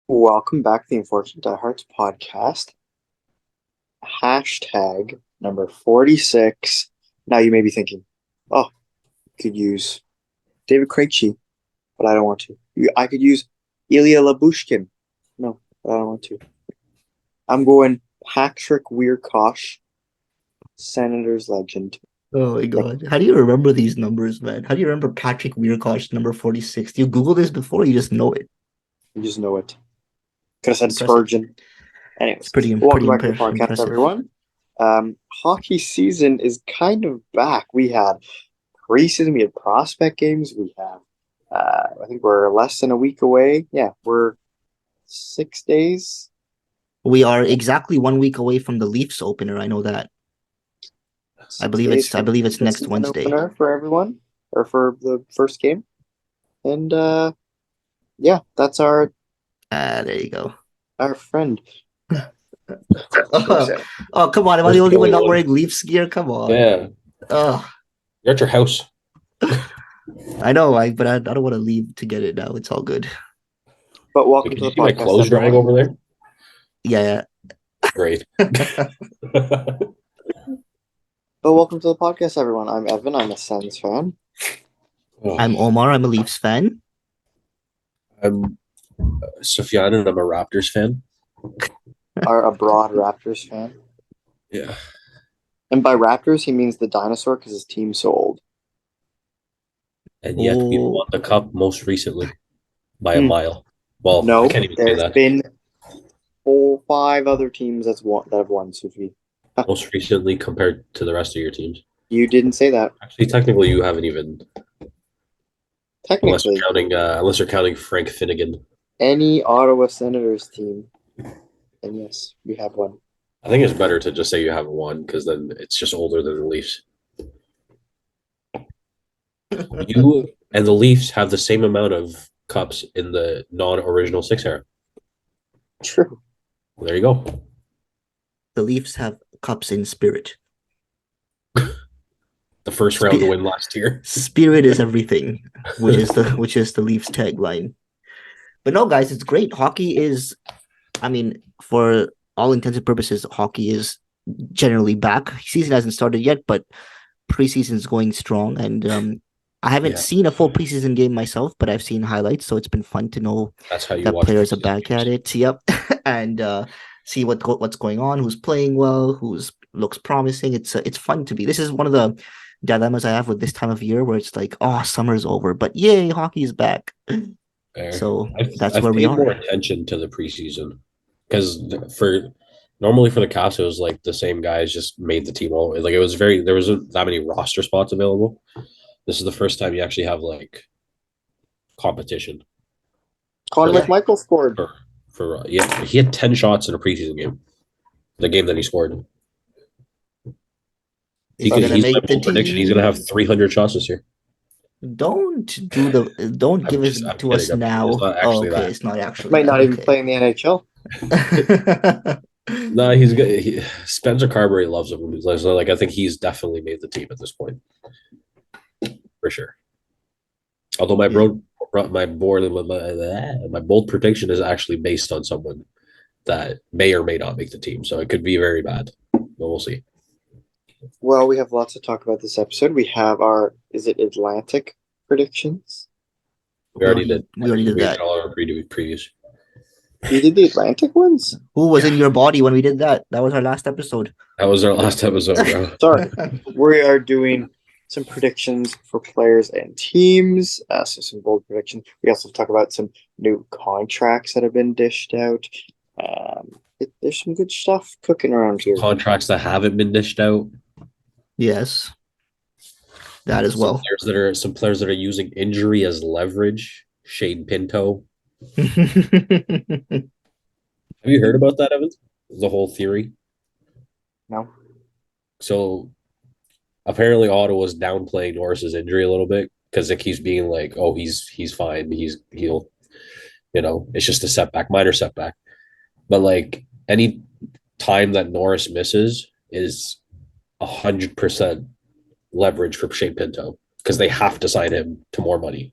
Welcome back to the Unfortunate Diehards podcast. Hashtag number 46. Now you may be thinking, oh, you could use David Krejci, but I don't want to. I could use Ilya Labushkin. No, but I don't want to. I'm going Patrick Wierkosh, Senators legend. Oh my Like, God. How do you remember these numbers, man? How do you remember Patrick Wierkosh, number 46? Do you Google this before or you just know it? you just know it. Could have said Impressive. Spurgeon. It's Anyways, welcome pretty back to the podcast, impressive. everyone. Hockey season is kind of back. We had preseason, we had prospect games, we have I think we're less than a week away. Yeah, we're 6 days. We are exactly 1 week away from the Leafs opener. I know that. Six days I from believe it's the next season Wednesday. opener for everyone, or for the first game. And yeah, that's There you go. our friend. Oh, oh, come on. Am I Where's the only one Joey not Wood? wearing Leafs gear? Come on. Yeah, Oh, you're at your house. I know, but I don't want to leave to get it now. It's all good. But Wait, welcome can to you the see my podcast, clothes drying everyone. over there? Yeah, Great. yeah. But welcome to the podcast, everyone. I'm Evan. I'm a Sens fan. I'm Omar. I'm a Leafs fan. I'm Sufyan and I'm a Raptors fan. Are a broad Raptors fan. Yeah. And by Raptors, he means the dinosaur because his team's so old. And yet we Oh, won the cup most recently by a Hmm. mile. Well, I No, can't even say there's that. been 5 other teams that have won, Sufi. Most recently compared to the rest of your teams. You didn't say that. Actually, technically, you haven't even, Technically, unless you're counting Frank Finnegan. any Ottawa Senators team, and yes, we have one. I think it's better to just say you haven't won because then it's just older than the Leafs. You and the Leafs have the same amount of cups in the non-original six era. True. There you go. the Leafs have cups in spirit. The first round to win last year. Spirit is everything, which is the Leafs tagline. But no, guys, it's great. Hockey is, I mean, for all intents and purposes, hockey is generally back. Season hasn't started yet, but preseason is going strong. And I haven't Yeah. seen a full preseason game myself, but I've seen highlights, so it's been fun to know That's how you that watch players are preseason back at games. it. Yep, and see what's going on, who's playing well, who's looks promising. It's fun to be. This is one of the dilemmas I have with this time of year, where it's like, oh, summer's over, but yay, hockey's back. Fair. So that's I've where we paid more are. attention to the preseason because normally for the Caps it was like the same guys just made the team all like it was very there wasn't that many roster spots available. This is the first time you actually have like competition for Conor like McMichael scored. yeah, he had 10 shots in a preseason game. The game that he scored. Is he gonna He's my make the bold prediction. He's gonna have team? 300 shots this year. Don't give it I'm to kidding. us I'm kidding. It's now. not Oh, actually okay, that. it's not actually Might that. not even Okay. play in the NHL. No, he's good. Spencer Carberry loves him. So, like, I think he's definitely made the team at this point for sure. Although Yeah. my bold prediction is actually based on someone that may or may not make the team, so it could be very bad. But we'll see. Well, we have lots to talk about this episode. We have our Atlantic predictions? We already did. We already did We did that. all our previews. You did the Atlantic ones? Who was in Yeah, your body when we did that? That was our last episode. that was our last episode, bro. Sorry. We are doing some predictions for players and teams. So some bold predictions. We also talk about some new contracts that have been dished out. There's some good stuff cooking around here. Contracts that haven't been dished out. Yes, that as well. Some players that are using injury as leverage. Shane Pinto. Have you heard about that, Evans? The whole theory. No. So apparently Ottawa's downplaying Norris's injury a little bit because it keeps being like, oh, he's fine. He'll it's just a setback, minor setback. But like any time that Norris misses is 100% leverage for Shane Pinto because they have to sign him to more money.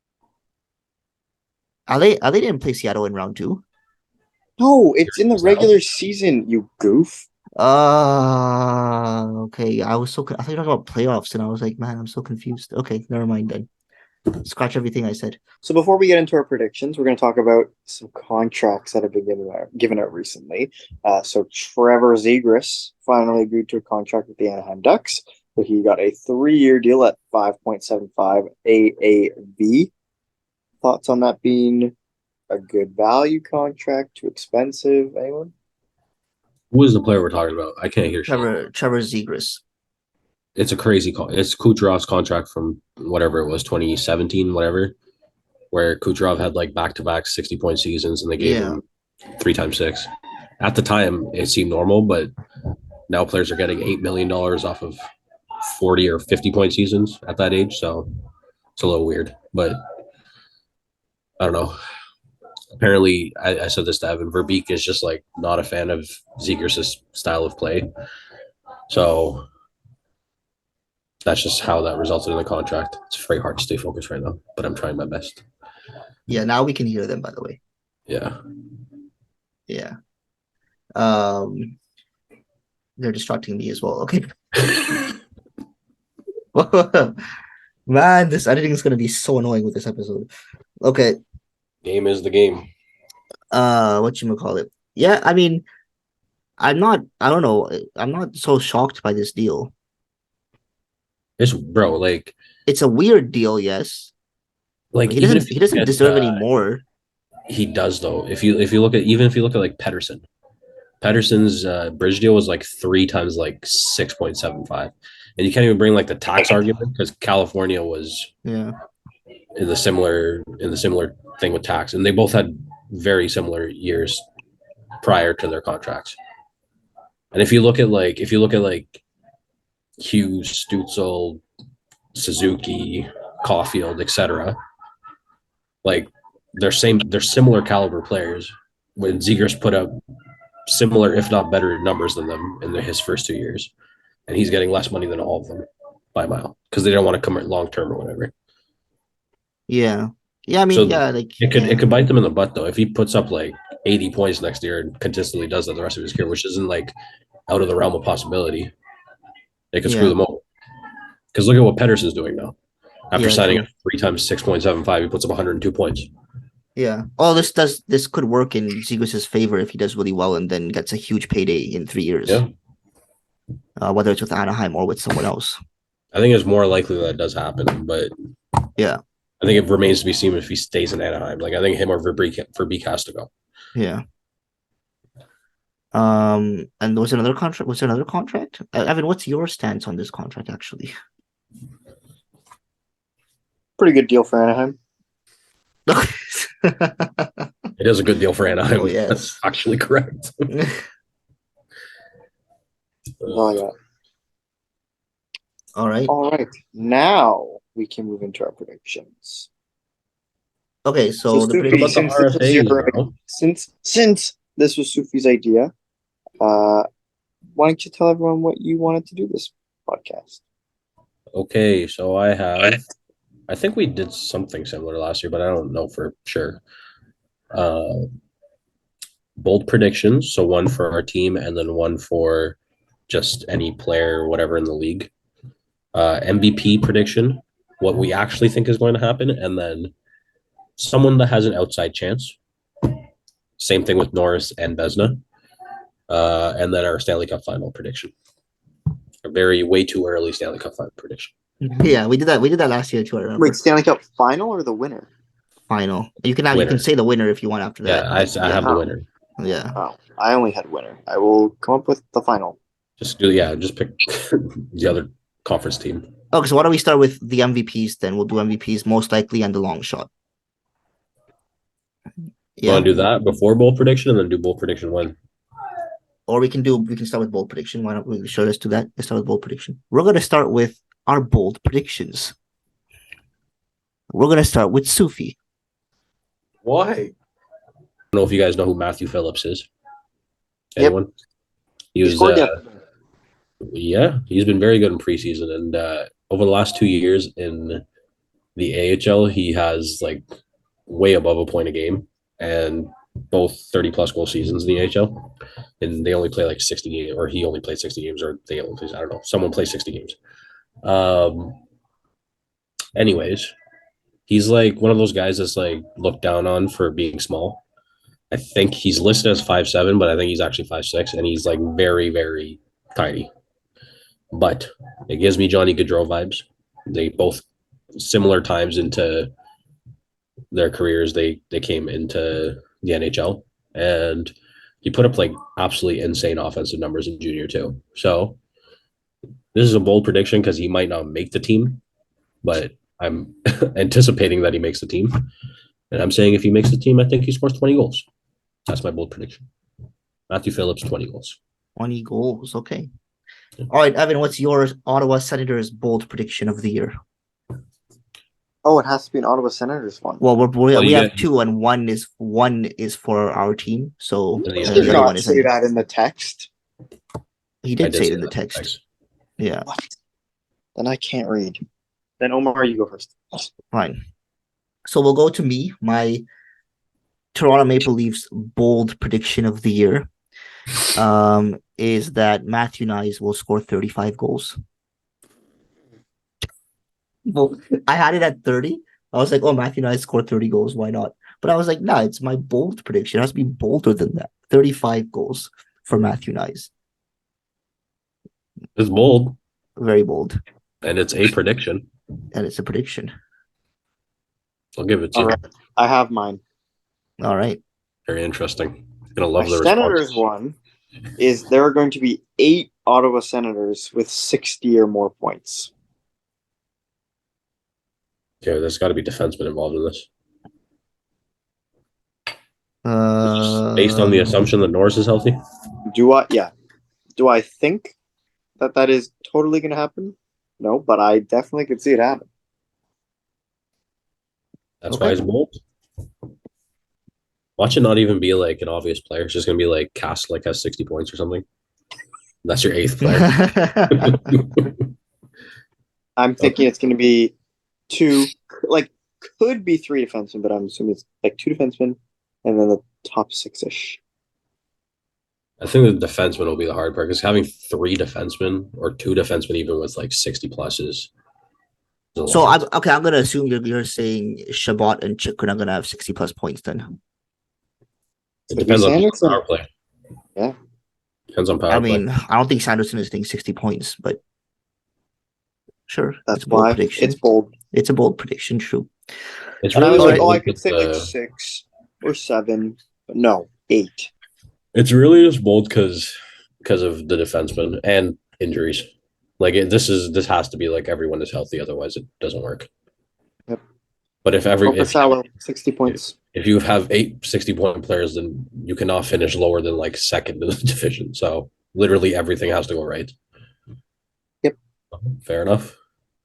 LA didn't play Seattle in round 2. No, it's in the Was that- regular season, you goof. Okay. I thought you were talking about playoffs, and I was like, man, I'm so confused. Okay, never mind then. Scratch everything I said. So before we get into our predictions, we're going to talk about some contracts that have been given out recently. So Trevor Zegras finally agreed to a contract with the Anaheim Ducks. So he got a 3-year deal at 5.75 AAV. Thoughts on that being a good value contract, too expensive? Anyone? Who is the player we're talking about? I can't hear shit. Trevor Zegras. It's a crazy call. It's Kucherov's contract from whatever it was, 2017, whatever, where Kucherov had like back-to-back 60-point seasons and they gave him 3 times 6. At the time, it seemed normal, but now players are getting $8 million off of 40 or 50-point seasons at that age. So it's a little weird, but I don't know. Apparently, I said this to Evan, Verbeek is just like not a fan of Zegers' style of play. So that's just how that resulted in the contract. It's very hard to stay focused right now, but I'm trying my best. Yeah, now we can hear them, by the way. Yeah. Yeah. They're distracting me as well. Okay. Man, this editing is gonna be so annoying with this episode. Okay. Game is the game. Whatchamacallit? Yeah, I mean, I don't know. I'm not so shocked by this deal. It's bro, like It's a weird deal, yes. But even if he doesn't deserve any more. he does though. If you look at like Pedersen's bridge deal was like 3 times like 6.75. And you can't even bring like the tax argument because California was Yeah. in the similar thing with tax, and they both had very similar years prior to their contracts. And if you look at like Hughes, Stutzel, Suzuki, Caulfield, etc., like they're similar caliber players. When Zegers put up similar, if not better, numbers than them in his first 2 years, and he's getting less money than all of them by a mile because they don't want to commit long term or whatever. Yeah. Yeah, I mean, So like it could bite them in the butt though if he puts up like 80 points next year and consistently does that the rest of his career, which isn't like out of the realm of possibility. They could screw them over. Because look at what Pedersen's doing now. After signing up 3 times 6.75, he puts up 102 points. Yeah. Oh, this could work in Zegras' favor if he does really well and then gets a huge payday in 3 years. Yeah. Whether it's with Anaheim or with someone else. I think it's more likely that does happen, but yeah, I think it remains to be seen if he stays in Anaheim. Like I think him or Verbeek has to go. Yeah. And was there another contract? Was there another contract? Evan, what's your stance on this contract actually? Pretty good deal for Anaheim. It is a good deal for Anaheim. Oh, yes. That's actually correct. Oh yeah. All right. All right. Now we can move into our predictions. Okay, so the Sufi, prediction since this was Sufi's idea, why don't you tell everyone what you wanted to do this podcast? Okay, so I think we did something similar last year, but I don't know for sure. Bold predictions, so one for our team and then one for just any player or whatever in the league. MVP prediction, what we actually think is going to happen, and then someone that has an outside chance. Same thing with Norris and Vezina. And then our Stanley Cup final prediction. A way too early Stanley Cup final prediction. Yeah, we did that. We did that last year too. I remember. Wait, Stanley Cup final or the winner? Final. You can say the winner if you want after that. Yeah, I have the winner. Yeah. Oh, I only had winner. I will come up with the final. Just pick the other conference team. Okay, so why don't we start with the MVPs then? We'll do MVPs most likely and the long shot. You want to do that before bold prediction and then do bold prediction when? Or we can start with bold prediction. Why don't we let's do that? Let's start with bold prediction. We're gonna start with our bold predictions. We're gonna start with Sufi. Why? I don't know if you guys know who Matthew Phillips is. Anyone? Yep. He was he's been very good in preseason, and over the last 2 years in the AHL, he has like way above a point a game, and both 30+ goal seasons in the NHL. And they only play like 60 games, or he only played 60 games, or they only plays, I don't know, someone plays 60 games. Anyways, he's like one of those guys that's like looked down on for being small. I think he's listed as 5'7", but I think he's actually 5'6", and he's like very, very tiny. But it gives me Johnny Gaudreau vibes. They both similar times into their careers. They came into the NHL, and he put up like absolutely insane offensive numbers in junior too. So this is a bold prediction because he might not make the team, but I'm anticipating that he makes the team. And I'm saying if he makes the team, I think he scores 20 goals. That's my bold prediction. Matthew Phillips, 20 goals. 20 goals. Okay. All right, Evan, what's your Ottawa Senators bold prediction of the year? Oh, it has to be an Ottawa Senators one. Well, we have get, two, and one is for our team. So And the He other did the other not one is say that in the text. he I did say it say in the that text. Yeah, What? Then I can't read. Then Omar, you go first. fine. So we'll go to me. My Toronto Maple Leafs bold prediction of the year is that Matthew Nyes will score 35 goals. Well, I had it at 30. I was like, oh, Matthew Nyes scored 30 goals. Why not? But I was like, nah, it's my bold prediction. It has to be bolder than that. 35 goals for Matthew Nyes. It's bold, Very bold. and it's a prediction. And it's a prediction. I'll give it to All you. right, I have mine. All right. Very interesting. Gonna My love the Senators response. one is there are going to be 8 Ottawa Senators with 60 or more points. Okay, there's got to be defensemen involved in this. Based on the assumption that Norris is healthy. Do I think that is totally going to happen? No, but I definitely could see it happen. That's Okay. why it's bold. Watch it not even be like an obvious player. It's just gonna be like Cast like has 60 points or something. That's your 8th player. I'm thinking it's going to be 2, like could be 3 defensemen, but I'm assuming it's like 2 defensemen and then the top 6-ish. I think the defenseman will be the hard part because having 3 defensemen or 2 defensemen even with like 60 plus is a So lot. I'm gonna assume you're saying Shabbat and Chikun are gonna have 60 plus points then. It depends on Sanderson. power play. Yeah. Depends on power I play. mean, I don't think Sanderson is hitting 60 points, but sure. That's it's a bold why prediction. it's bold. It's a bold prediction, true. It's And I really was like, just I bold could with say like the- 6 or 7, but no, 8. It's really just bold because of the defenseman and injuries. Like this has to be like everyone is healthy, otherwise it doesn't work. Yep. But if Sallow, 60 points. if you have 8 60-point players, then you cannot finish lower than like second in the division. So literally everything has to go right. Yep. Fair enough.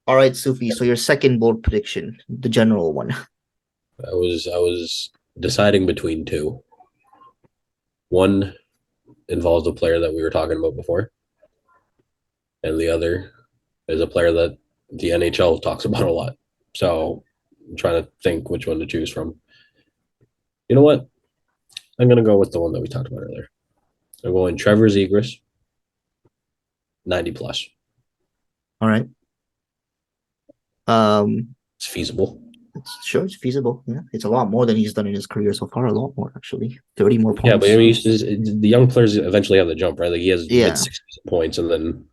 All right, Sufi. So your second bold prediction, the general one. I was deciding between 2. One involves a player that we were talking about before, and the other is a player that the NHL talks about a lot. So I'm trying to think which one to choose from. You know what? I'm going to go with the one that we talked about earlier. I'm going Trevor Zegras, 90 plus. All right. It's feasible. It's feasible. Yeah, it's a lot more than he's done in his career so far. A lot more, actually. 30 more points. Yeah, but I mean, the young players eventually have the jump, right? Like he has Yeah. mid-60s points, and then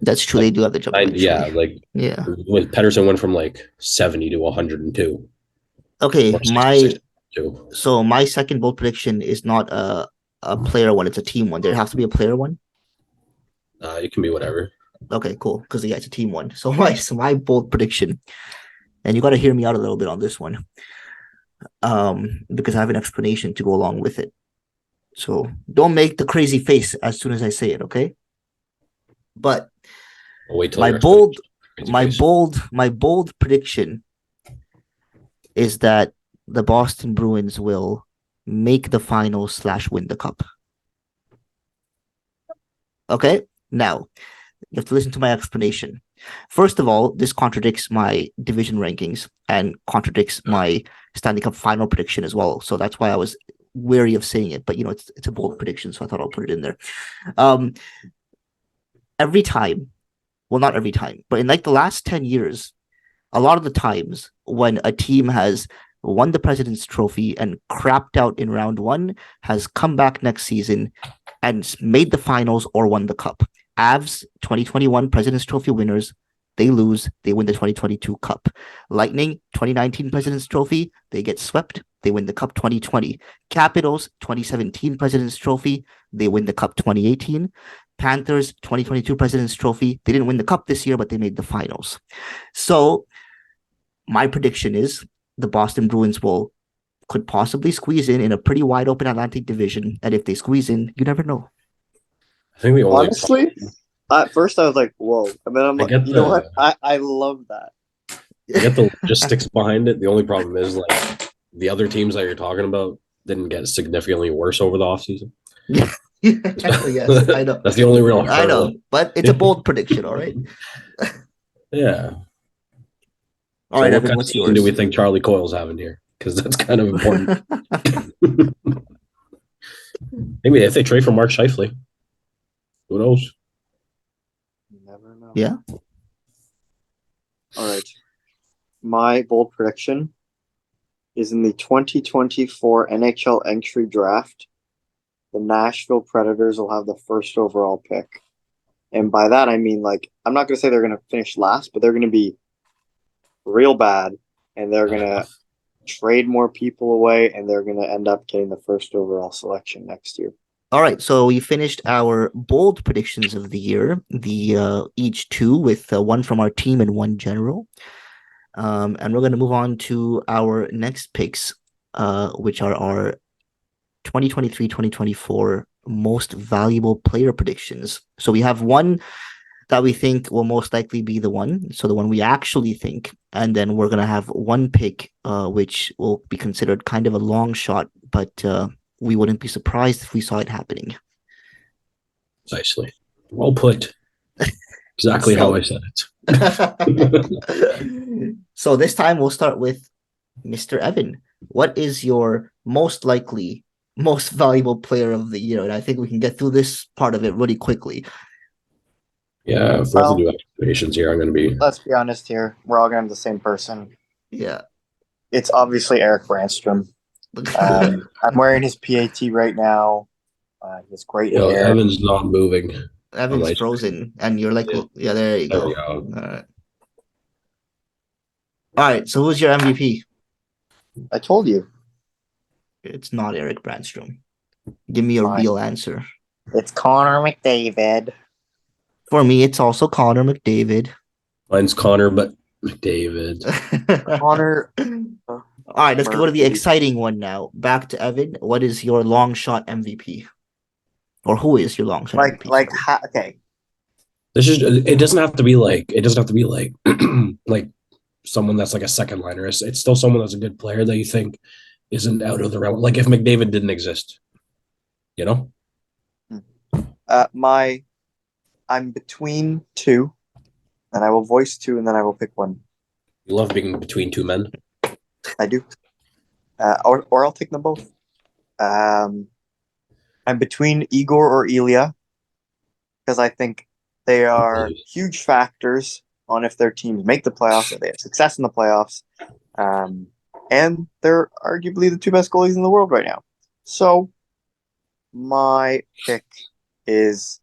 That's true. They do have the jump. yeah, Eventually. like Yeah. with Pedersen went from like 70 to 102. Okay. Or 62. So my second bold prediction is not a player one. It's a team one. There has to be a player one. It can be whatever. Okay, cool. Because yeah, it's a team one. So my bold prediction, and you got to hear me out a little bit on this one, because I have an explanation to go along with it. So don't make the crazy face as soon as I say it, okay? But I'll wait till my your bold, explanation. my bold prediction is that the Boston Bruins will make the finals / win the cup. Okay, now You have to listen to my explanation. First of all, this contradicts my division rankings and contradicts my Stanley Cup final prediction as well. So that's why I was wary of saying it. But it's a bold prediction, so I thought I'll put it in there. Every time, well, not every time, but in like the last 10 years, a lot of the times when a team has won the President's Trophy and crapped out in round one, has come back next season and made the finals or won the cup. Avs 2021 President's Trophy winners, they lose, they win the 2022 cup. Lightning 2019 President's Trophy, they get swept, they win the cup 2020. Capitals 2017 President's Trophy, they win the cup 2018. Panthers 2022 President's Trophy, they didn't win the cup this year, but they made the finals. So my prediction is the Boston Bruins could possibly squeeze in a pretty wide open Atlantic division. And if they squeeze in, you never know. I think the only Honestly, at first I was like, whoa. And then I'm like, you know what? I love that. I get the logistics behind it. The only problem is like the other teams that you're talking about didn't get significantly worse over the offseason. Yes, I know. That's the only real I know, but it's a bold prediction, all right? Yeah. All right, Evan, what's yours? Do we think Charlie Coyle's having here? Because that's kind of important. Maybe if they trade for Mark Scheifele, who knows? You never know. Yeah. All right. My bold prediction is in the 2024 NHL entry draft, the Nashville Predators will have the first overall pick. And by that, I mean, like, I'm not going to say they're going to finish last, but they're going to be real bad, and they're going to trade more people away, and they're going to end up getting the first overall selection next year. All right, so we finished our bold predictions of the year, each two with one from our team and one general. And we're going to move on to our next picks, which are our 2023-2024 most valuable player predictions. So we have one that we think will most likely be the one, so the one we actually think, and then we're going to have one pick which will be considered kind of a long shot, but we wouldn't be surprised if we saw it happening. Precisely. Well put. Exactly how I said it. So this time we'll start with Mr. Evan. What is your most likely, most valuable player of the year? And I think we can get through this part of it really quickly. Yeah, if we have to do expectations here, I'm going to be... Let's be honest here. We're all going to have the same person. Yeah. It's obviously Eric Brandstrom. I'm wearing his PAT right now. He's great hair. Evan's not moving. Evan's frozen. And you're like, yeah, there you go. All right. So who's your MVP? I told you. It's not Eric Brandstrom. Give me a real answer. It's Connor McDavid. For me, it's also Connor McDavid. Mine's Connor, but McDavid. Connor. All right, let's go to the exciting one now. Back to Evan. What is your long shot MVP? Or who is your long shot MVP? Okay. This is. It doesn't have to be like. It doesn't have to be like like someone that's like a second liner. It's still someone that's a good player that you think isn't out of the realm. Like if McDavid didn't exist, you know. I'm between two, and I will voice two, and then I will pick one. You love being between two men. I do. Or I'll take them both. I'm between Igor or Ilya, because I think they are huge factors on if their teams make the playoffs, if they have success in the playoffs. And they're arguably the two best goalies in the world right now. So my pick is...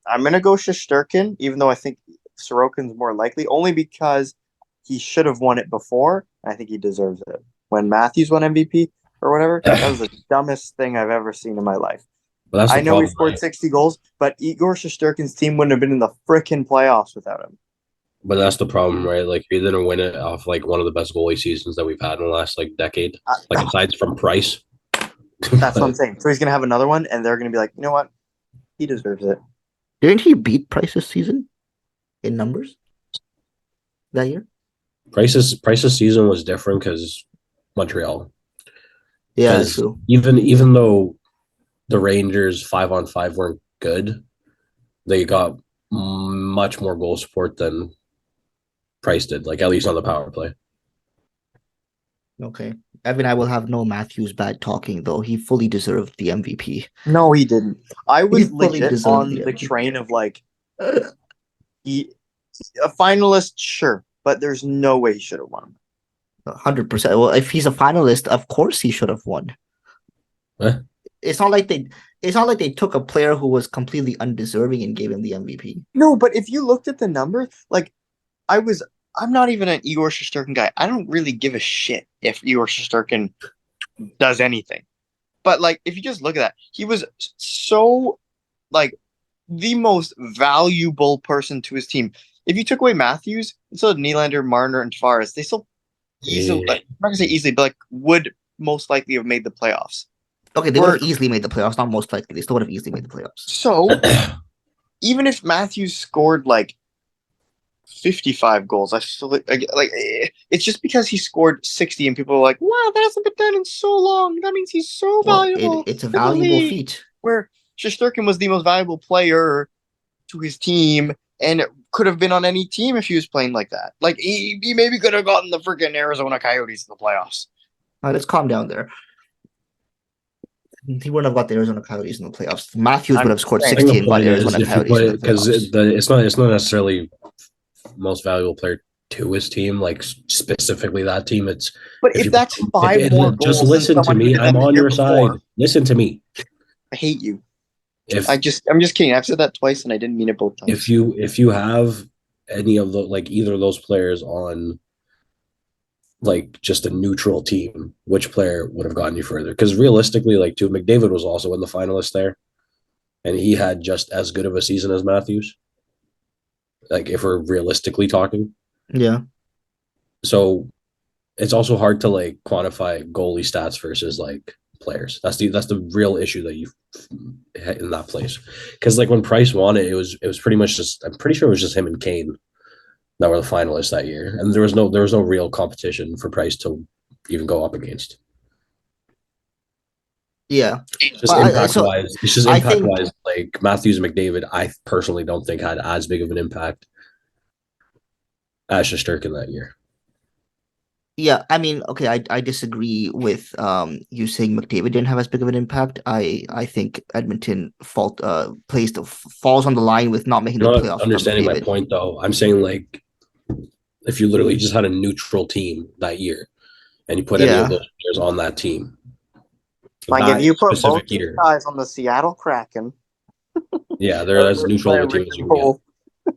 I'm going to go Shesterkin, even though I think Sorokin's more likely, only because he should have won it before, and I think he deserves it. When Matthews won MVP or whatever, that was the dumbest thing I've ever seen in my life. I know he scored 60 goals, but Igor Shesterkin's team wouldn't have been in the frickin' playoffs without him. But that's the problem, right? Like, he didn't win it off, like, one of the best goalie seasons that we've had in the last, like, decade. Like, aside from Price. That's what I'm saying. So he's going to have another one, and they're going to be like, you know what? He deserves it. Didn't he beat Price this season in numbers that year? Price's season was different because Montreal. Yeah, that's true. Even though the Rangers 5-on-5 weren't good, they got much more goal support than Price did, like at least on the power play. Okay. Evan, I will have no Matthews bad talking though. He fully deserved the MVP. No, he didn't. I was fully legit deserved on the the MVP. train of like he a finalist, sure, but there's no way he should have won. 100%. Well, if he's a finalist, of course he should have won. Eh? It's not like they took a player who was completely undeserving and gave him the MVP. No, but if you looked at the numbers, like I'm not even an Igor Shesterkin guy. I don't really give a shit if Igor Shesterkin does anything. But like if you just look at that, he was so like the most valuable person to his team. If you took away Matthews, instead of Nylander, Marner, and Tavares, they still easily, like, I'm not gonna say easily, but like would most likely have made the playoffs. Okay, they would have easily made the playoffs. Not most likely. They still would have easily made the playoffs. So even if Matthews scored like 55 goals, I still like it's just because he scored 60 and people are like, wow, that hasn't been done in so long. That means he's so valuable. It's a valuable feat. Where Shesterkin was the most valuable player to his team and it could have been on any team if he was playing like that. Like he maybe could have gotten the freaking Arizona Coyotes in the playoffs. All right, let's calm down there. He wouldn't have got the Arizona Coyotes in the playoffs. Matthews would have scored 60 and got Arizona Coyotes because it's not necessarily most valuable player to his team, like specifically that team. It's but if that's five more goals, just listen to me. I'm on your side. Listen to me. I hate you. I'm just kidding. I've said that twice and I didn't mean it both times. If you have any of the like either of those players on like just a neutral team, which player would have gotten you further? Because realistically, like too, McDavid was also in the finalists there, and he had just as good of a season as Matthews. Like if we're realistically talking, yeah. So it's also hard to like quantify goalie stats versus like players. That's the real issue that you in that place. Because like when Price won it, it was pretty much just, I'm pretty sure it was just him and Kane that were the finalists that year, and there was no real competition for Price to even go up against. Yeah, just impact wise. It's just impact wise. Like Matthews and McDavid, I personally don't think had as big of an impact as Shesterkin that year. Yeah, I mean, okay, I disagree with you saying McDavid didn't have as big of an impact. I think Edmonton falls on the line with not making the playoffs. Not understanding my point though. I'm saying like if you literally just had a neutral team that year and you put any of those players on that team. Like if you put both guys on the Seattle Kraken. Yeah, they're as neutral of a team as you can get.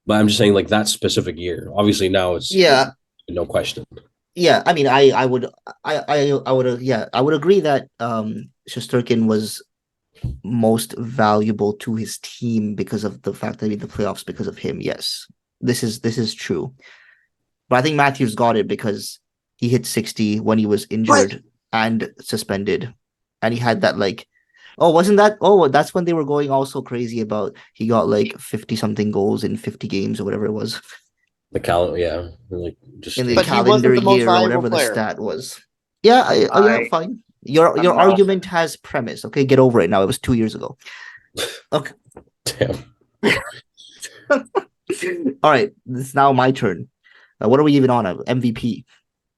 But I'm just saying like that specific year. Obviously now it's no question. Yeah, I mean, I would agree that Shesterkin was most valuable to his team because of the fact that he made the playoffs because of him. Yes, this is true. But I think Matthews got it because he hit 60 when he was injured and suspended, and he had that like, that's when they were going all so crazy about he got like 50 something goals in 50 games or whatever it was. The calendar, like just in the calendar year or whatever the stat was. Yeah, fine. Your argument has premise. Okay, get over it now. It was 2 years ago. Okay. Damn. All right, it's now my turn. What are we even on? MVP.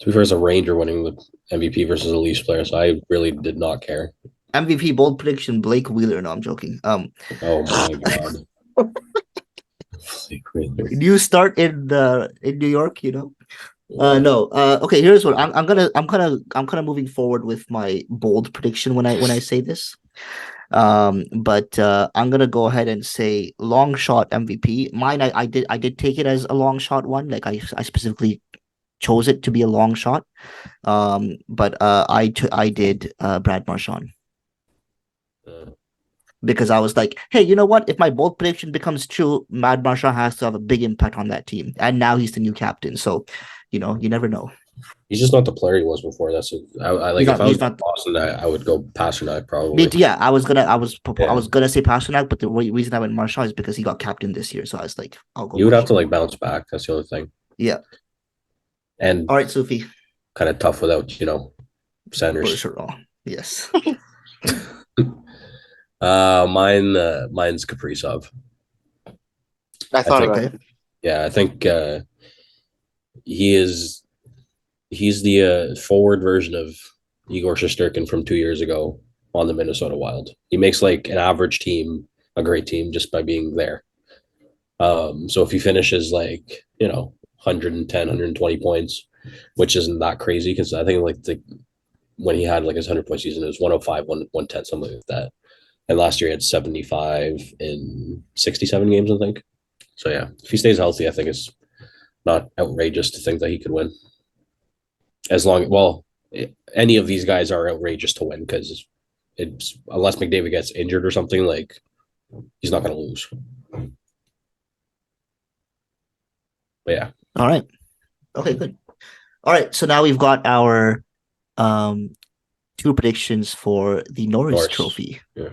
To be fair, as a Ranger winning the MVP versus a Leafs player, so I really did not care. MVP bold prediction: Blake Wheeler. No, I'm joking. Oh my god. You start in New York, you know. No. Okay. Here's what I'm kind of moving forward with my bold prediction when I say this. But I'm gonna go ahead and say long shot MVP. Mine, I did take it as a long shot one. Like I specifically chose it to be a long shot. But I did Brad Marchand. Because I was like, hey, you know what? If my bold prediction becomes true, Brad Marchand has to have a big impact on that team. And now he's the new captain. So, you know, you never know. He's just not the player he was before. That's it. I like if I was Boston, I would go Pastrnak probably. Yeah, I was gonna say Pastrnak, but the reason I went Marchand is because he got captain this year. So I was like, I'll go. You would have to like bounce back. That's the only thing. Yeah. And all right, Sufi. Kind of tough without centers. Yes. Mine's Kaprizov. I I thought think, about Okay. it. yeah, I think he is. He's the forward version of Igor Shesterkin from 2 years ago on the Minnesota Wild. He makes like an average team a great team just by being there. So if he finishes like 110, 120 points, which isn't that crazy because I think like when he had like his 100-point season, it was 105, 110, something like that. And last year he had 75 in 67 games, I think. So yeah, if he stays healthy, I think it's not outrageous to think that he could win. As long, well, any of these guys are outrageous to win because it's unless McDavid gets injured or something, like he's not going to lose. But yeah, All right. Okay, good. All right. So now we've got our um two predictions for the Norris Norris. Trophy. Yeah.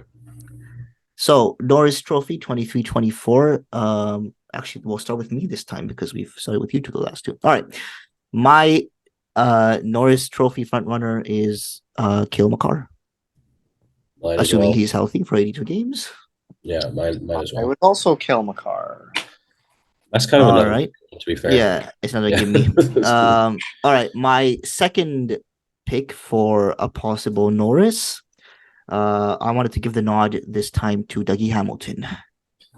So Norris Trophy 23-24. Actually, we'll start with me this time because we've started with you to the last two. All right. My Norris Trophy front runner is Cale Makar, Mine as assuming well. he's healthy for 82 games. Yeah, mine as I well. would also kill Makar. That's kind of All another, right. to be fair. Yeah, it's another Yeah. give me. All right. My second pick for a possible Norris. I wanted to give the nod this time to Dougie Hamilton.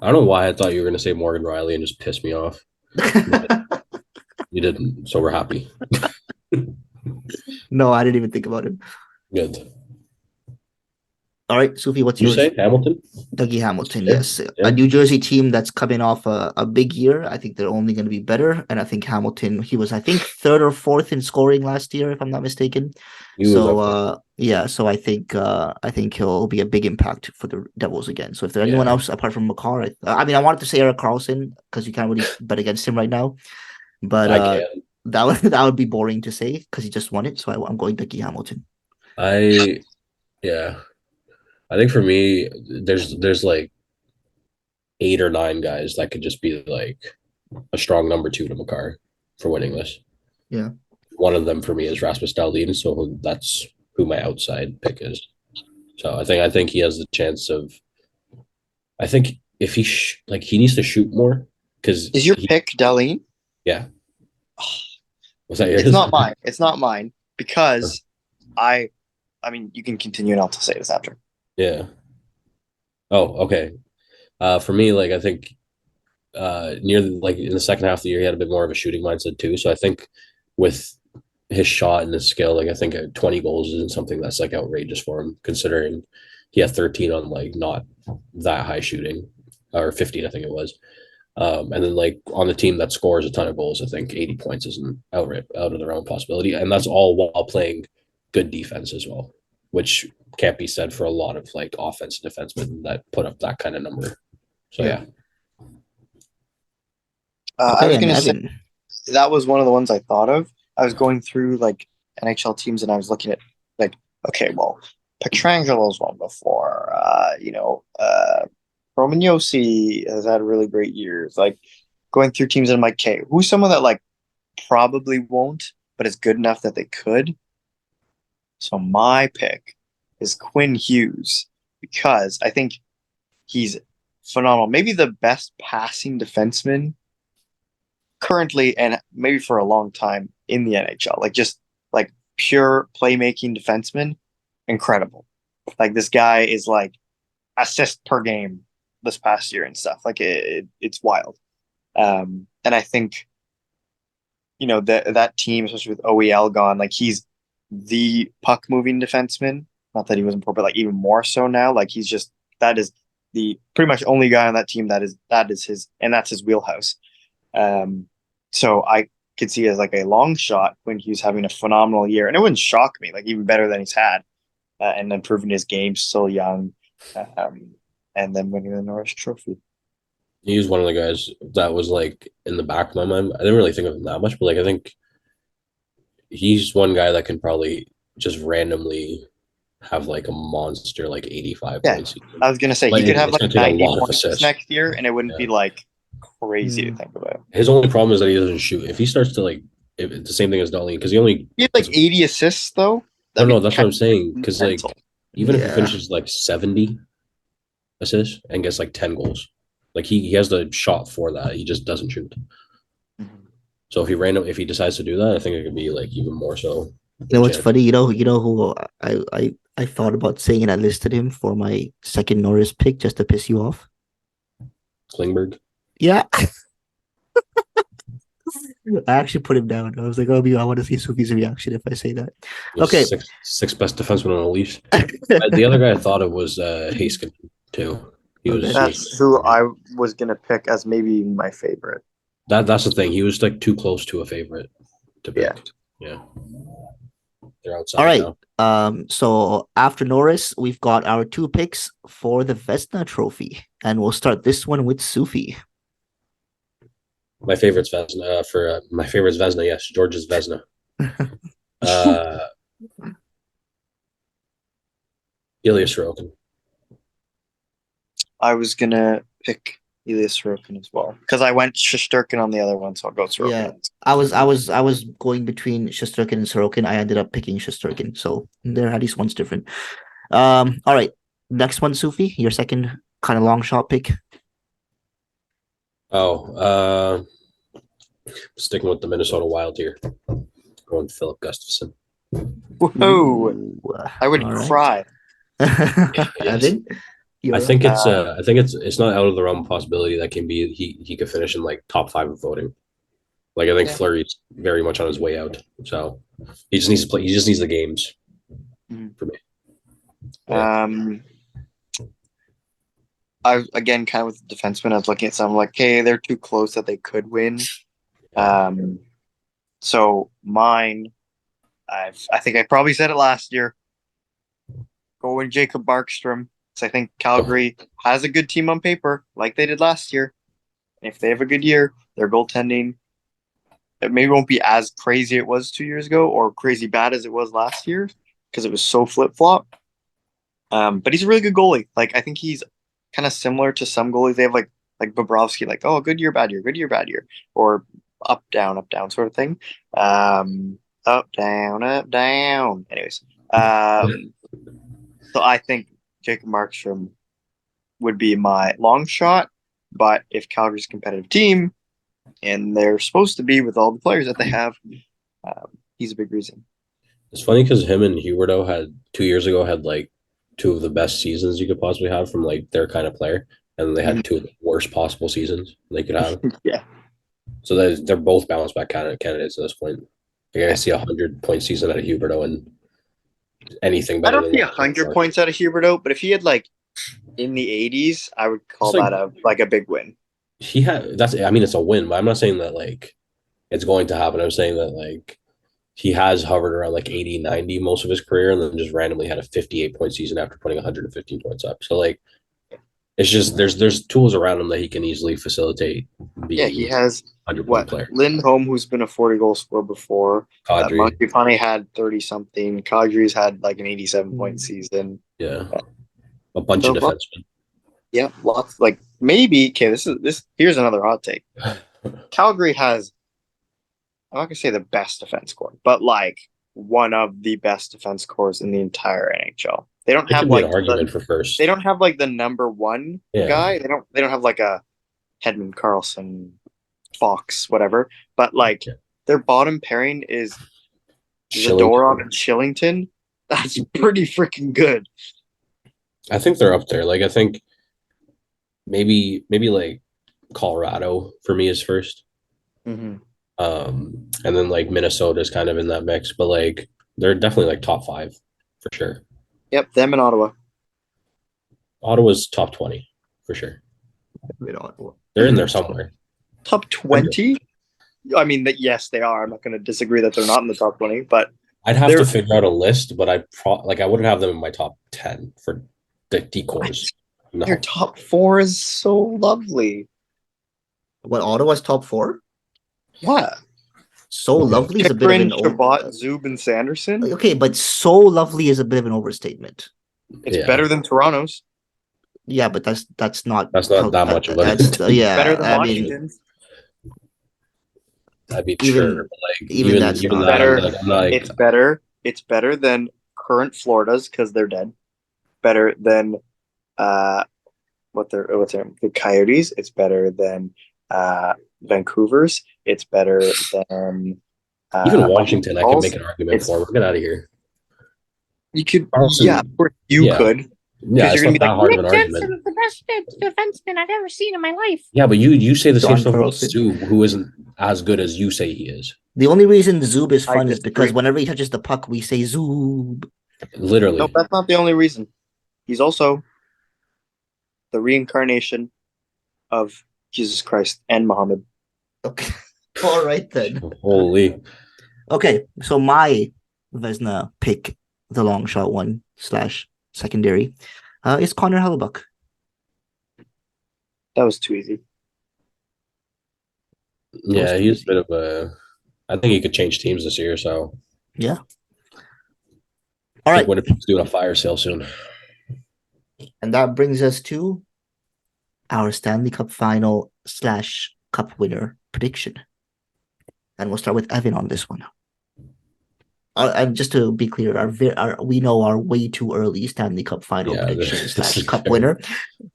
I don't know why I thought you were going to say Morgan Riley and just piss me off. You didn't, so we're happy. No, I didn't even think about him. Good. All right, Sufi, what's Did you yours? say Hamilton? Dougie Hamilton, Yeah, yes. yeah. A New Jersey team that's coming off a big year. I think they're only going to be better. And I think Hamilton, he was, I think, third or fourth in scoring last year, if I'm not mistaken. He was up there. So yeah, so I think he'll be a big impact for the Devils again. So if there's anyone Yeah. else apart from Makar, I mean, I wanted to say Eric Carlson because you can't really bet against him right now. But I can. that would be boring to say because he just won it. So I'm going Dougie Hamilton. Yeah. I think for me, there's like 8 or 9 guys that could just be like a strong number 2 to Makar for winning this. Yeah. One of them for me is Rasmus Dahlin, so that's who my outside pick is. So I think he has the chance of. I think if he needs to shoot more because Is your pick Darlene? yeah. Was that yours? It's not mine. It's not mine because I mean, you can continue and I'll say this after. Yeah. Oh, okay. For me, like I think near like in the second half of the year, he had a bit more of a shooting mindset too. So I think with his shot and his skill, like I think 20 goals isn't something that's like outrageous for him, considering he had 13 on like not that high shooting, or 15, I think it was. And then like on the team that scores a ton of goals, I think 80 points isn't out of their own possibility, and that's all while playing good defense as well, which can't be said for a lot of like offensive defensemen that put up that kind of number. So yeah. I was and going to say Evan. that was one of the ones I thought of. I was going through like NHL teams and I was looking at like, okay, well, Petrangelo's won before. Roman Yossi has had really great years. Like going through teams and I'm like, okay, who's someone that like probably won't, but is good enough that they could? So my pick is Quinn Hughes because I think he's phenomenal. Maybe the best passing defenseman currently and maybe for a long time in the NHL. Like just like pure playmaking defenseman, incredible. Like this guy is like assist per game this past year and stuff. Like it's wild. And I think that team, especially with OEL gone, like he's the puck moving defenseman. Not that he wasn't before, but like even more so now. Like he's just that is the pretty much only guy on that team that is his and that's his wheelhouse. So I could see as like a long shot when Hughes having a phenomenal year, and it wouldn't shock me, like even better than he's had, and improving his game, still young, and then winning the Norris Trophy. He was one of the guys that was like in the back of my mind. I didn't really think of him that much, but like I think he's one guy that can probably just randomly have like a monster like 85 Yeah, points. I was gonna say But he could have it's like gonna take a 90 lot of points assists. next year, and it wouldn't Yeah. be like crazy to Hmm. think about. His only problem is that he doesn't shoot. If he starts to like, if it's the same thing as Darlene, because he only. He had like 80 assists though. No, That'd be that's what I'm saying. Because like, mental. even if he Yeah. finishes like 70, assists and gets like 10 goals. Like he has the shot for that. He just doesn't shoot. So if he decides to do that, I think it could be like even more so. You know what's funny? You know who I thought about saying, and I listed him for my second Norris pick just to piss you off. Klingberg. Yeah. I actually put him down. I was like, oh, I want to see Sufi's reaction if I say that. Okay. Six best defenseman on the leash. The other guy I thought of was Haskin too. That's who I was gonna pick as maybe my favorite. That's the thing. He was like too close to a favorite to pick. Yeah. They're outside. All right. Now. So after Norris, we've got our 2 picks for the Vezina Trophy, and we'll start this one with Sufi. My favorite's Vezina. My favorite's Vezina. Yes, George's Vezina. Ilya Sorokin. I was gonna pick Ilya Sorokin as well because I went Shesterkin on the other one, so I'll go Sorokin. Yeah, I was going between Shesterkin and Sorokin. I ended up picking Shesterkin, so there at least one's different. All right, next one, Sufi, your second kind of long shot pick. Sticking with the Minnesota Wild here. Going Philip Gustafson. Whoa! I would cry. Yes. I think it's not out of the realm of possibility that can be he could finish in like top 5 of voting. Like I think Fleury's very much on his way out, so he just needs to play. He just needs the games for me. Yeah. I again kind of with the defenseman. I was looking at some like, hey, they're too close that they could win. So mine, I think I probably said it last year. Going Jacob Markstrom. So I think Calgary has a good team on paper, like they did last year. And if they have a good year, their goaltending, it maybe won't be as crazy it was 2 years ago or crazy bad as it was last year because it was so flip-flop. But he's a really good goalie. Like I think he's kind of similar to some goalies. They have like Bobrovsky, like, oh, good year, bad year, good year, bad year, or up, down sort of thing. Up, down. Anyways, so I think Jacob Markstrom would be my long shot, but if Calgary's a competitive team, and they're supposed to be with all the players that they have, he's a big reason. It's funny because him and Huberdeau had 2 years ago had like 2 of the best seasons you could possibly have from like their kind of player, and they had 2 of the worst possible seasons they could have. Yeah. So they're both bounce back candidates at this point. Like I see 100-point season out of Huberdeau and anything better. I don't see 100 points out of Huberdeau, but if he had like in the 80s, I would call that a big win. It's a win, but I'm not saying that like it's going to happen. I'm saying that like he has hovered around like 80, 90 most of his career, and then just randomly had a 58-point season after putting 115 points up. So like it's just there's tools around him that he can easily facilitate. He has 100-point player. Lindholm, who's been a 40-goal scorer before. Montgomery had 30-something. Kadri's had like an 87-point season. Yeah, a bunch of defensemen. Yeah, lots. Like maybe this. Here's another hot take. Calgary has, I'm not gonna say the best defense core, but like one of the best defense cores in the entire NHL. They don't have like an argument for first. They don't have like the number one guy. They don't have like a Hedman, Carlson, Fox, whatever. But like their bottom pairing is Zadorov and Shillington. That's pretty freaking good. I think they're up there. Like I think maybe like Colorado for me is first. Mm-hmm. And then like Minnesota is kind of in that mix, but like they're definitely like top 5 for sure. Yep, them and Ottawa. Ottawa's top 20 for sure. They're in there somewhere. Top 20? I mean, yes, they are. I'm not going to disagree that they're not in the top 20, but I'd have to figure out a list, but I wouldn't have them in my top 10 for the decors. No. Your top 4 is so lovely. What, Ottawa's top 4? Yeah. So lovely is a bit of an Chabot, Zub, and Sanderson. Okay, but so lovely is a bit of an overstatement. It's better than Toronto's. Yeah, but that's not that much of it. Better than Washington's. I'd be sure, but like even that's better. It's better. It's better than current Florida's because they're dead. Better than the Coyotes. It's better than Vancouver's. It's better than Even Washington, I can Montreal's. make an argument for. Get out of here. You could, Carlson, yeah, of course you yeah. could, Yeah, because it's you're gonna not be that like, hard of an Nick argument. Jensen is the best defenseman I've ever seen in my life. Yeah, but you say the same John stuff about Carlson. Stu, who isn't as good as you say he is. The only reason Zoob is I fun is disagree. because whenever he touches the puck, we say Zoob. Literally. No, that's not the only reason. He's also the reincarnation of Jesus Christ and Muhammad. Okay. All right then. Holy. Okay, so my Vezina pick, the long shot one / secondary, is Connor Hellebuck. That was too easy. Yeah, he's a bit of a. I think he could change teams this year. So Yeah. I All think right, Winnipeg's doing a fire sale soon. and that brings us to our Stanley Cup final / cup winner prediction. And we'll start with Evan on this one. And just to be clear, we know our way too early Stanley Cup final predictions / cup winner.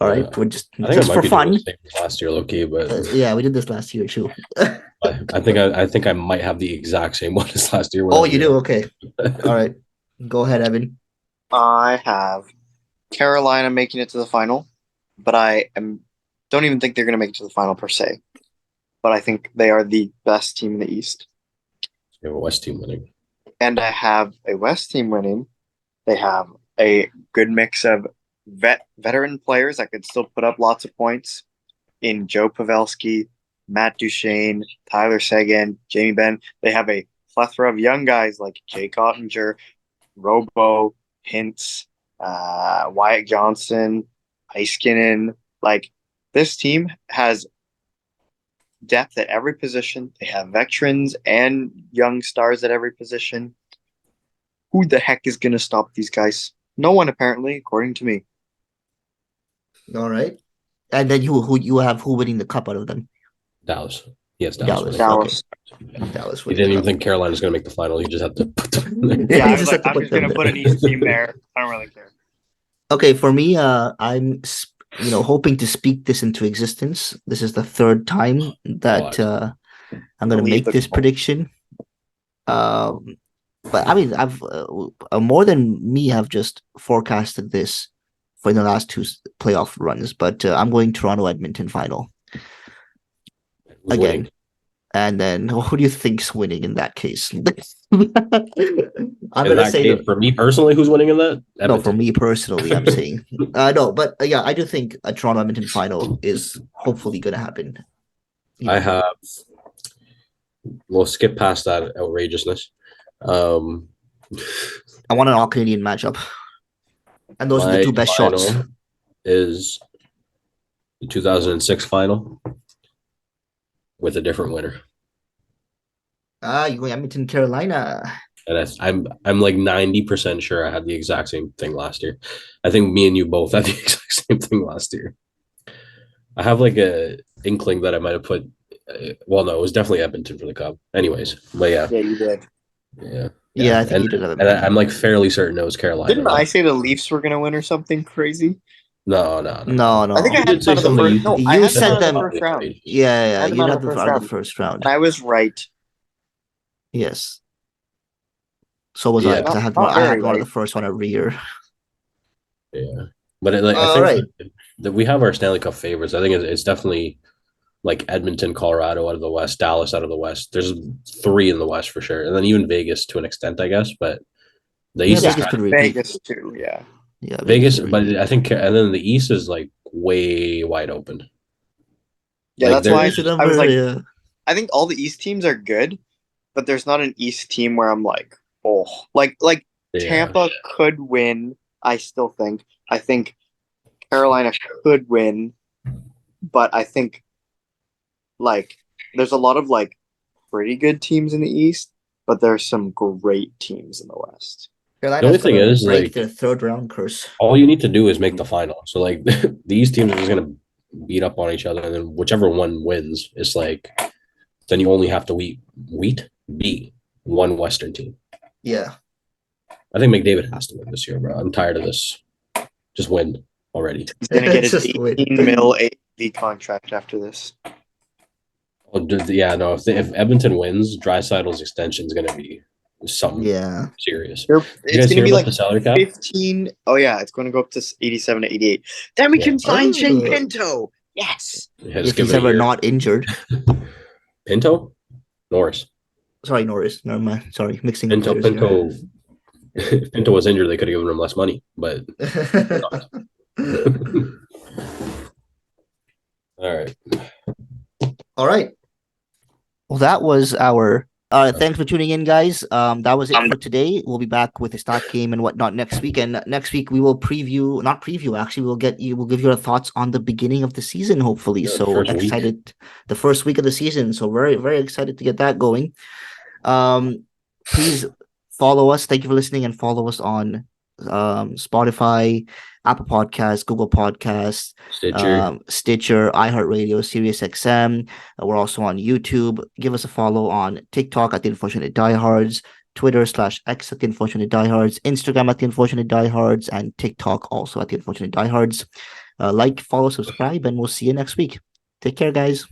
All right, we're just for fun. Last year, low key, but yeah, we did this last year too. I think I might have the exact same one as last year. Oh, you do? Okay. All right, go ahead, Evan. I have Carolina making it to the final, but don't even think they're going to make it to the final per se. But I think they are the best team in the East. You have a West team winning. And I have a West team winning. They have a good mix of veteran players that could still put up lots of points in Joe Pavelski, Matt Duchene, Tyler Seguin, Jamie Benn. They have a plethora of young guys like Jake Ottinger, Robo, Hintz, Wyatt Johnson, Heiskanen. Like, this team has depth at every position. They have veterans and young stars at every position. Who the heck is going to stop these guys? No one, apparently, according to me. All right. And then who winning the cup out of them? Dallas. Yes, Dallas. Dallas. Okay. Dallas. He didn't even think Carolina's going to make the final. He just had to. Yeah, I was like, I'm just going to put an East team there. I don't really care. Okay, for me, I'm hoping to speak this into existence. This is the third time that I'm going to make this prediction. But I mean, I've more than me have just forecasted this for the last two playoff runs. But I'm going Toronto Edmonton final again. Winning. And then who do you think's winning in that case? I'm going to say for me personally, who's winning in that? Edmonton. No, for me personally, I'm saying no, but yeah, I do think a Toronto Edmonton final is hopefully going to happen. Yeah. We'll skip past that outrageousness. I want an all Canadian matchup, and those are the two best shots. Is the 2006 final with a different winner. You're going Edmonton, Carolina. And I'm like 90% sure I had the exact same thing last year. I think me and you both had the exact same thing last year. I have like a inkling that I might have put. Well, no, it was definitely Edmonton for the Cup. Anyways, but yeah. Yeah, you did. Yeah, I think you did. And I'm like fairly certain it was Carolina. Didn't I say the Leafs were going to win or something crazy? No. I think I had some of the first. No, you said them. First round. Yeah. You had them out of the first round. And I was right. Yes. So was I, because I had one of the first one every year. Yeah, but I think that we have our Stanley Cup favorites. I think it's definitely like Edmonton, Colorado out of the West, Dallas out of the West. There's 3 in the West for sure, and then even Vegas to an extent, I guess. But the East is Vegas too. Yeah, Vegas. But I think, and then the East is like way wide open. Yeah, that's why I was like, I think all the East teams are good, but there's not an East team where I'm like, oh, like Tampa could win. I still think. I think Carolina could win, but I think like there's a lot of like pretty good teams in the East, but there's some great teams in the West. The only thing is like the third round curse. All you need to do is make the final. So like these teams are just gonna beat up on each other, and then whichever one wins, it's like then you only have to beat one Western team. Yeah. I think McDavid has to win this year, bro. I'm tired of this. Just win. already. He's gonna get his Just wait. 18 mil AV contract after this. Oh, yeah, no. If Edmonton wins, Draisaitl's extension is going to be something Yeah. serious. It's You guys gonna hear be about like the salary cap? 15. Oh yeah, it's gonna go up to 87 to 88. Then we Yeah. can sign Shane Oh. Pinto. Yes. Yeah, just If give he's it a ever year. not injured. Pinto, Norris. Sorry, Norris. Never mind. Sorry, mixing up Pinto, players here. If Pinto was injured, they could have given him less money, but all right. All right. Well, that was our. Thanks for tuning in, guys. That was it for today. We'll be back with a stock game and whatnot next week. And next week we will not preview. Actually, we'll give you our thoughts on the beginning of the season. Hopefully, Yeah, the so first week. excited. The first week of the season. So very, very excited to get that going. Please follow us. Thank you for listening, and follow us on Spotify, Apple Podcasts, Google Podcasts, Stitcher, iHeartRadio, SiriusXM. We're also on YouTube. Give us a follow on TikTok at The Unfortunate Diehards, Twitter/X at The Unfortunate Diehards, Instagram at The Unfortunate Diehards, and TikTok also at The Unfortunate Diehards. Like, follow, subscribe, and we'll see you next week. Take care, guys.